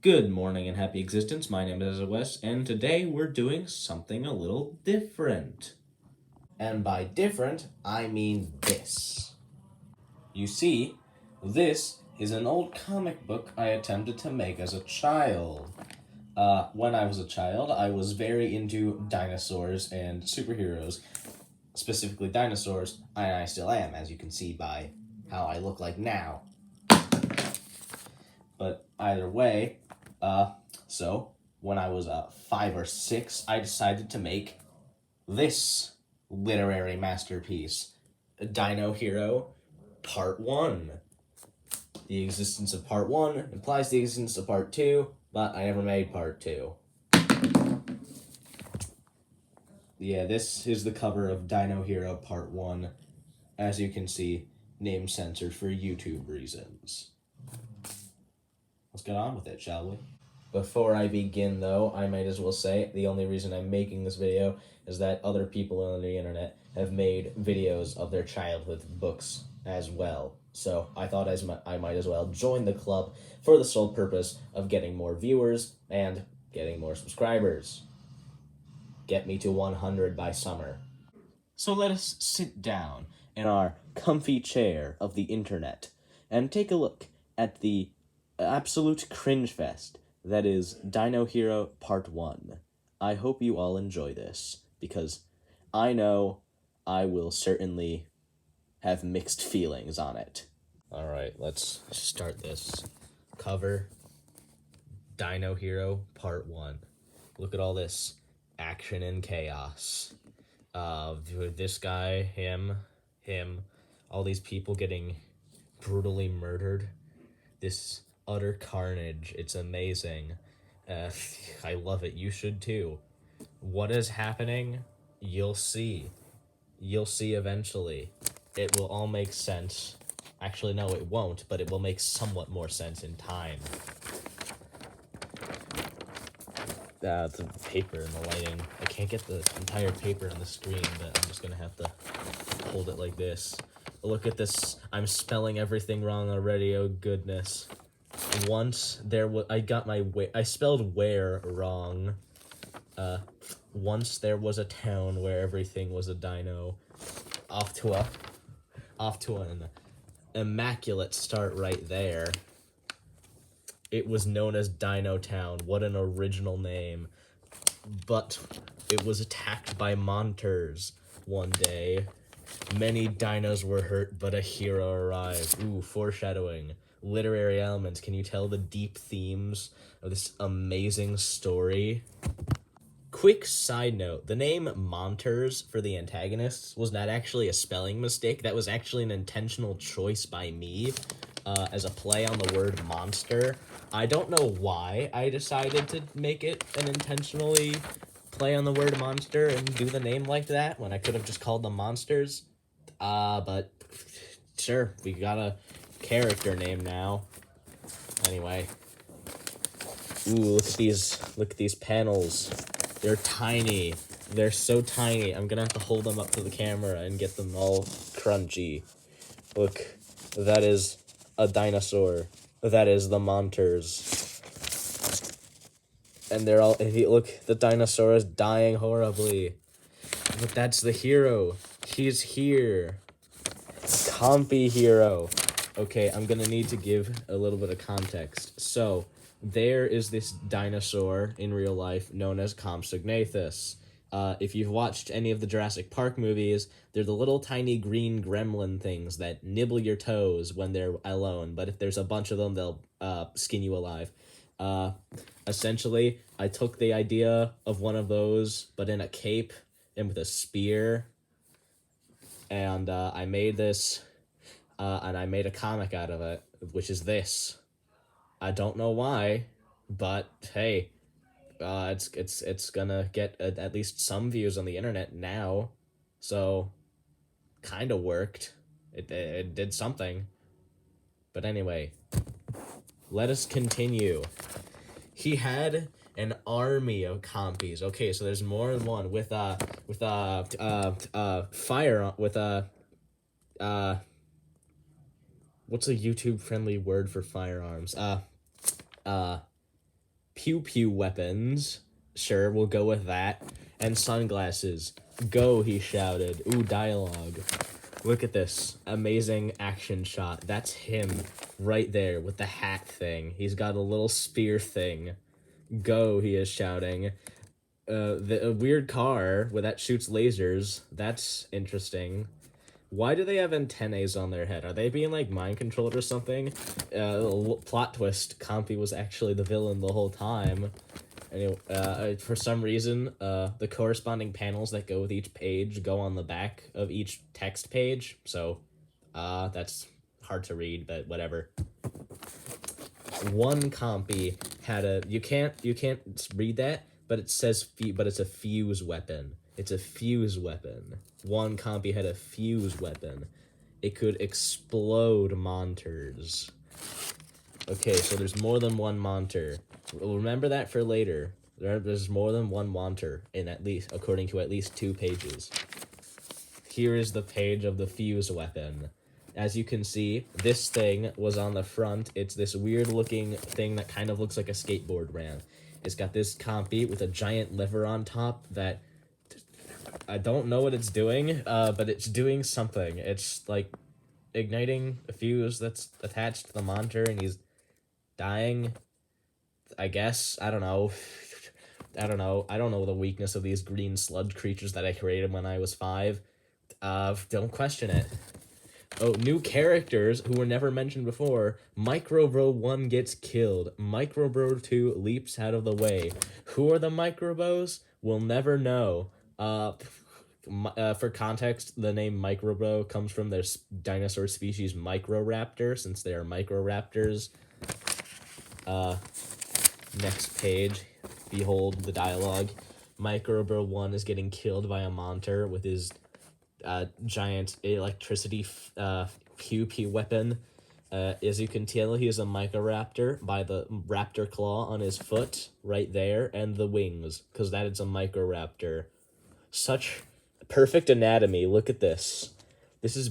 Good morning and happy existence. My name is Wes, and today we're doing something a little different. And by different, I mean this. You see, this is an old comic book I attempted to make as a child. When I was a child, I was very into dinosaurs and superheroes, specifically dinosaurs, and I still am, as you can see by how I look like now. But either way, so when I was 5 or 6, I decided to make this literary masterpiece, Dino Hero Part 1. The existence of Part 1 implies the existence of Part 2, but I never made Part 2. Yeah, this is the cover of Dino Hero Part 1. As you can see, name censored for YouTube reasons. Let's get on with it, shall we? Before I begin, though, I might as well say the only reason I'm making this video is that other people on the internet have made videos of their childhood books as well. So I thought I might as well join the club for the sole purpose of getting more viewers and getting more subscribers. Get me to 100 by summer. So let us sit down in our comfy chair of the internet and take a look at the absolute cringe fest that is Dino Hero Part 1. I hope you all enjoy this, because I know I will certainly have mixed feelings on it. Alright, let's start this. Cover, Dino Hero Part 1. Look at all this action and chaos. This guy, him, all these people getting brutally murdered. This utter carnage. It's amazing. I love it. You should too. What is happening? You'll see. You'll see eventually. It will all make sense. Actually, no, it won't, but it will make somewhat more sense in time. The paper and the lighting. I can't get the entire paper on the screen, but I'm just gonna have to hold it like this. Look at this. I'm spelling everything wrong already. Oh, goodness. Once there was, I spelled where wrong. Once there was a town where everything was a dino. Off to an immaculate start right there. It was known as Dino Town. What an original name. But it was attacked by monsters one day. Many dinos were hurt, but a hero arrived. Ooh, foreshadowing. Literary elements. Can you tell the deep themes of this amazing story? Quick side note, the name Monters for the antagonists was not actually a spelling mistake. That was actually an intentional choice by me as a play on the word monster. I don't know why I decided to make it an intentionally play on the word monster and do the name like that when I could have just called them monsters. But sure, we got a character name now. Anyway. Ooh, look at these panels. They're tiny. They're so tiny. I'm gonna have to hold them up to the camera and get them all crunchy. Look, that is a dinosaur. That is the Monters. And they're all, look, the dinosaur is dying horribly. But that's the hero. He's here. Compy hero. Okay, I'm gonna need to give a little bit of context. So, there is this dinosaur in real life known as Compsognathus. If you've watched any of the Jurassic Park movies, they're the little tiny green gremlin things that nibble your toes when they're alone, but if there's a bunch of them, they'll skin you alive. Essentially, I took the idea of one of those, but in a cape and with a spear, and I made this, and I made a comic out of it, which is this. I don't know why, but hey, it's gonna get at least some views on the internet now, so kind of worked. It did something. But anyway, let us continue. He had an army of compies. Okay, so there's more than one with fire with what's a YouTube friendly word for firearms? pew pew weapons. Sure, we'll go with that. And sunglasses. Go, he shouted. Ooh, dialogue. Look at this amazing action shot. That's him right there with the hat thing. He's got a little spear thing. Go, he is shouting. A weird car that shoots lasers. That's interesting. Why do they have antennaes on their head? Are they being like mind controlled or something? Plot twist: Compy was actually the villain the whole time. Anyway, for some reason, the corresponding panels that go with each page go on the back of each text page. So, that's hard to read, but whatever. One Compy had a you can't read that, but it says but it's a fuse weapon. It's a fuse weapon. One Compy had a fuse weapon. It could explode monsters. Okay, so there's more than one monster. Remember that for later. There's more than one monster in at least, according to at least 2 pages. Here is the page of the fuse weapon. As you can see, this thing was on the front. It's this weird looking thing that kind of looks like a skateboard ramp. It's got this Compy with a giant lever on top that I don't know what it's doing, but it's doing something. It's like igniting a fuse that's attached to the monitor, and he's dying. I guess. I don't know. I don't know the weakness of these green sludge creatures that I created when I was 5. Don't question it. Oh, new characters who were never mentioned before. Microbro 1 gets killed. Microbro 2 leaps out of the way. Who are the Microbros? We'll never know. For context, the name Microbro comes from their dinosaur species Microraptor, since they are Microraptors. Next page. Behold the dialogue. Microbro 1 is getting killed by a monster with his giant electricity pew pew weapon. As you can tell, he is a Microraptor by the raptor claw on his foot right there and the wings, because that is a Microraptor. Such perfect anatomy. Look at this. This is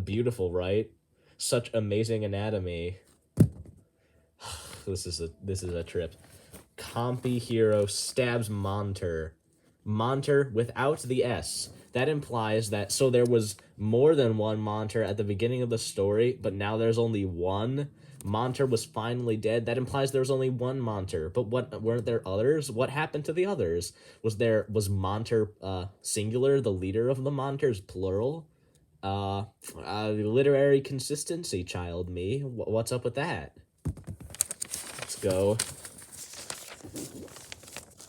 beautiful, right? Such amazing anatomy. This is a trip. Compy hero stabs Monter. Monter without the S. That implies that, so there was more than one Monter at the beginning of the story, but now there's only one. Monter was finally dead. That implies there was only one Monter. But weren't there others? What happened to the others? Was Monter singular, the leader of the Monters plural? Literary consistency, child me. What's up with that? Let's go.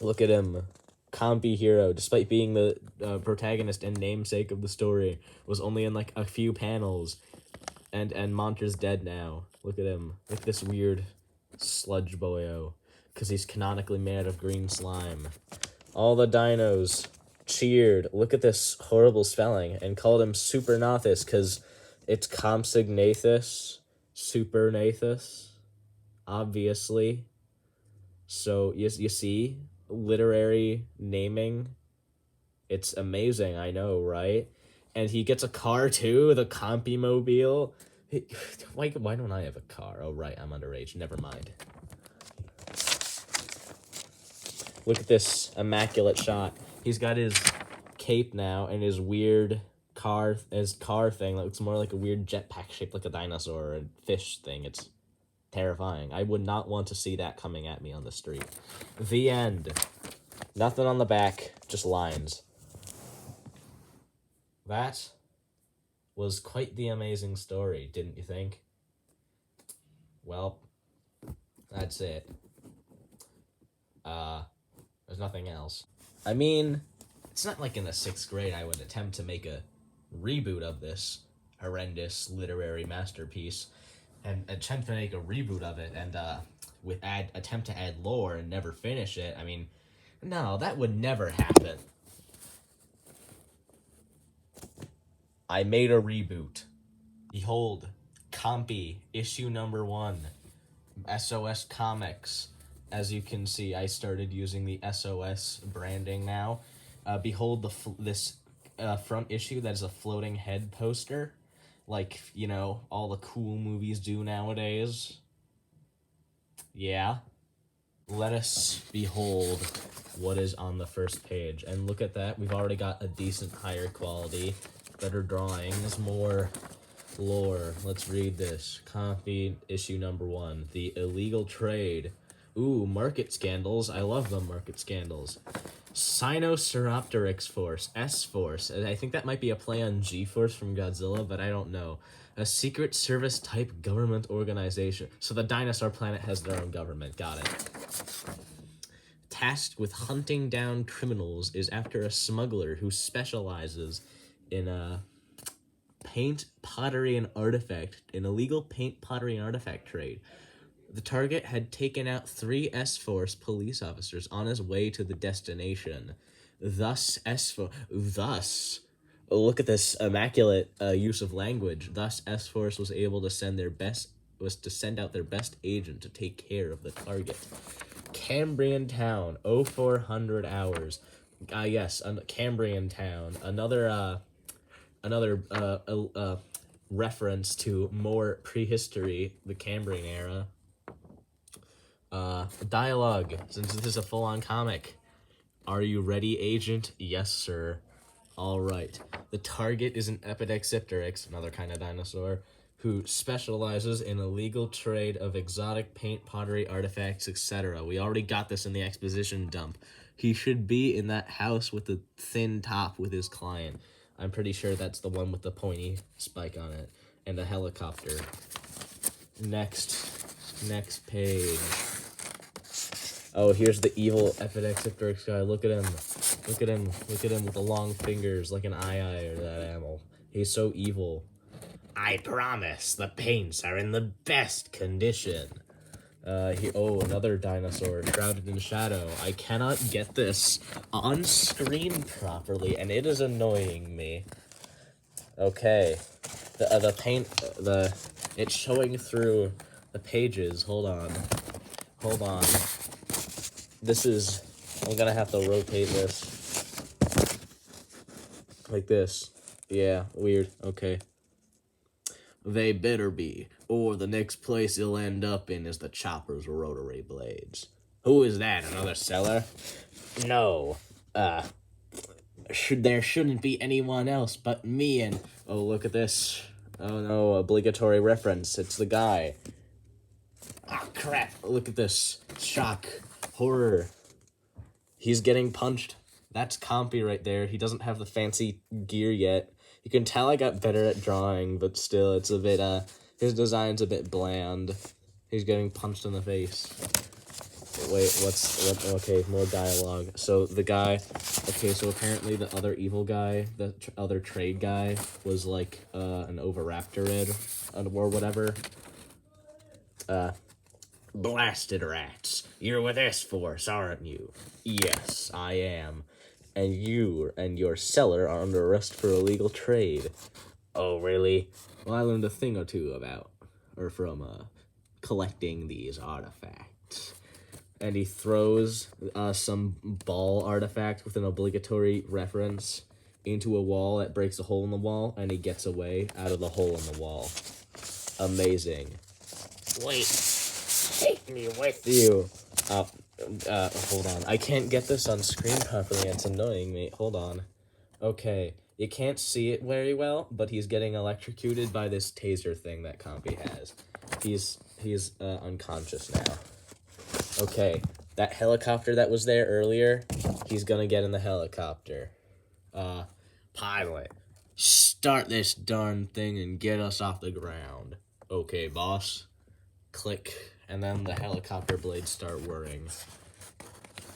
Look at him. Compy hero, despite being the protagonist and namesake of the story, was only in like a few panels, and Monter's dead now. Look at him. Look at this weird sludge boyo, because he's canonically made of green slime. All the dinos cheered. Look at this horrible spelling, and called him Supernathus, because it's Compsognathus, Supernathus, obviously. So you see, literary naming, it's amazing. I know, right? And he gets a car too, the Compy Mobile. Why don't I have a car? Oh right, I'm underage. Never mind. Look at this immaculate shot. He's got his cape now and his weird car thing that looks more like a weird jetpack shaped like a dinosaur or a fish thing. It's terrifying. I would not want to see that coming at me on the street. The end. Nothing on the back, just lines. That was quite the amazing story, didn't you think? Well, that's it. There's nothing else. I mean, it's not like in the 6th grade I would attempt to make a reboot of this horrendous literary masterpiece. And attempt to make a reboot of it and attempt to add lore and never finish it. I mean, no, that would never happen. I made a reboot. Behold, Compy, issue number 1, SOS Comics. As you can see, I started using the SOS branding now. Behold this front issue that is a floating head poster. Like, you know, all the cool movies do nowadays. Yeah. let us behold what is on the first page. And look at that, we've already got a decent higher quality, better drawings, more lore. Let's read this. Copy issue number 1. The illegal trade. Ooh, market scandals. I love the market scandals. Sinoceropteryx Force, S-Force. I think that might be a play on G-Force from Godzilla, but I don't know. A Secret Service type government organization. So the dinosaur planet has their own government. Got it. Tasked with hunting down criminals is after a smuggler who specializes in paint, pottery, and artifact, an illegal paint, pottery, and artifact trade. The target had taken out 3 S-Force police officers on his way to the destination. Thus, look at this immaculate use of language. Thus, S-Force was able to send out their best agent to take care of the target. Cambrian Town, 0400 hours. Yes, Cambrian Town. Another reference to more prehistory, the Cambrian era. Dialogue, since this is a full-on comic. Are you ready, agent? Yes, sir. All right. The target is an Epidexipteryx, another kind of dinosaur, who specializes in illegal trade of exotic paint, pottery, artifacts, etc. We already got this in the exposition dump. He should be in that house with the thin top with his client. I'm pretty sure that's the one with the pointy spike on it. And a helicopter. Next page. Oh, here's the evil Epidexipteryx guy. Look at him. Look at him with the long fingers like an eye or that animal. He's so evil. I promise the paints are in the best condition. Another dinosaur shrouded in shadow. I cannot get this on screen properly, and it is annoying me. Okay, the paint, it's showing through the pages. Hold on. I'm gonna have to rotate this like this. Yeah, weird. Okay. They better be, or the next place he'll end up in is the chopper's rotary blades. Who is that, another seller? No, there shouldn't be anyone else but me and... Oh, look at this. Oh no, obligatory reference. It's the guy. Oh, crap. Look at this. Shock. Horror. He's getting punched. That's Compy right there. He doesn't have the fancy gear yet. You can tell I got better at drawing, but still, it's a bit, his design's a bit bland. He's getting punched in the face. Wait, okay, more dialogue. So, the guy, okay, so apparently the other evil guy, the other trade guy, was like, an Oviraptorid, or whatever. Blasted rats. You're with S-Force, aren't you? Yes, I am. And you and your seller are under arrest for illegal trade. Oh, really? Well, I learned a thing or two from collecting these artifacts. And he throws some ball artifact with an obligatory reference into a wall that breaks a hole in the wall, and he gets away out of the hole in the wall. Amazing. Wait, take me with you. Hold on. I can't get this on screen properly. It's annoying me. Hold on. Okay. You can't see it very well, but he's getting electrocuted by this taser thing that Compy has. He's unconscious now. Okay. That helicopter that was there earlier, he's gonna get in the helicopter. Pilot, start this darn thing and get us off the ground. Okay, boss. Click. And then the helicopter blades start whirring.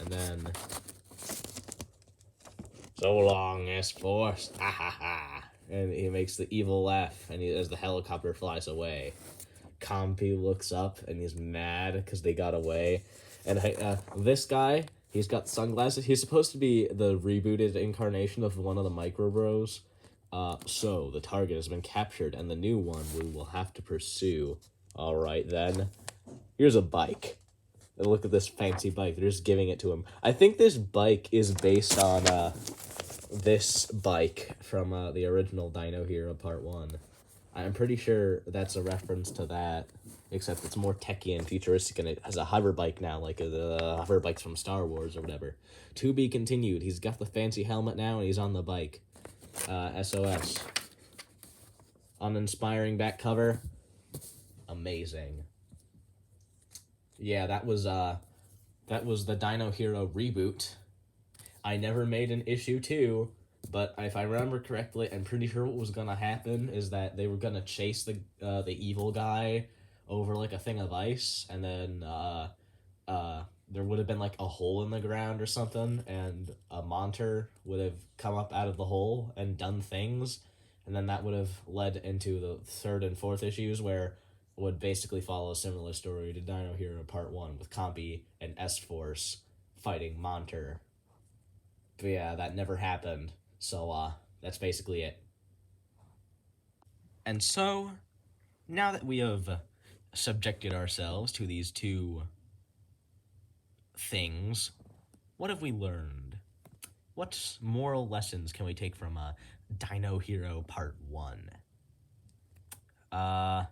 And then... So long, S-Force. Ha ha ha. And he makes the evil laugh, and as the helicopter flies away. Compy looks up, and he's mad because they got away. And this guy, he's got sunglasses. He's supposed to be the rebooted incarnation of one of the Micro Bros. So, the target has been captured, and the new one we will have to pursue. Alright, then. Here's a bike. And look at this fancy bike. They're just giving it to him. I think this bike is based on this bike from the original Dino Hero Part 1. I'm pretty sure that's a reference to that. except it's more techy and futuristic, and it has a hover bike now, like the hover bikes from Star Wars or whatever. To be continued. He's got the fancy helmet now, and he's on the bike. SOS. Uninspiring back cover. Amazing. Yeah, that was the Dino Hero reboot. I never made an issue 2, but if I remember correctly, I'm pretty sure what was gonna happen is that they were gonna chase the evil guy over like a thing of ice, and then there would have been like a hole in the ground or something, and a monster would have come up out of the hole and done things, and then that would have led into the 3rd and 4th issues, where it would basically follow a similar story to Dino Hero Part 1 with Compy and S-Force fighting Monter. But yeah, that never happened, so that's basically it. And so, now that we have subjected ourselves to these 2 things, what have we learned? What moral lessons can we take from Dino Hero Part 1? I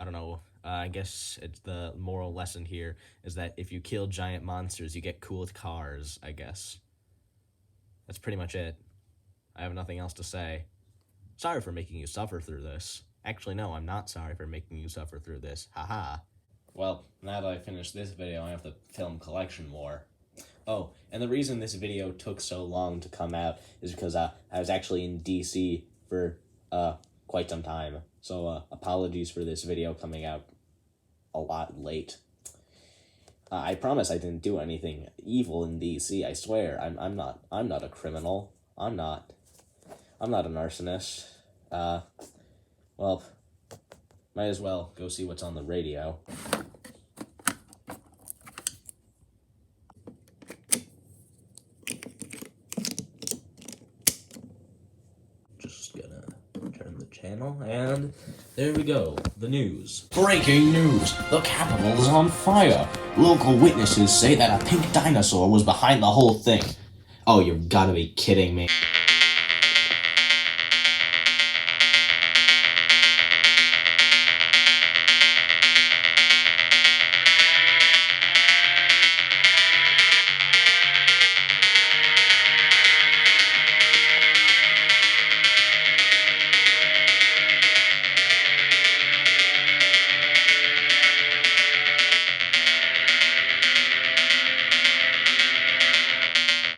don't know. I guess it's the moral lesson here is that if you kill giant monsters, you get cool cars, I guess. That's pretty much it. I have nothing else to say. Sorry for making you suffer through this. Actually, no, I'm not sorry for making you suffer through this. Haha. Well, now that I finished this video, I have to film collection more. Oh, and the reason this video took so long to come out is because I was actually in DC for quite some time. So apologies for this video coming out a lot late. I promise I didn't do anything evil in DC. I swear. I'm not a criminal. I'm not a arsonist. Well, might as well go see what's on the radio. Just gonna turn the channel, and there we go. The news. Breaking news! The Capitol is on fire! Local witnesses say that a pink dinosaur was behind the whole thing. Oh, you've gotta be kidding me.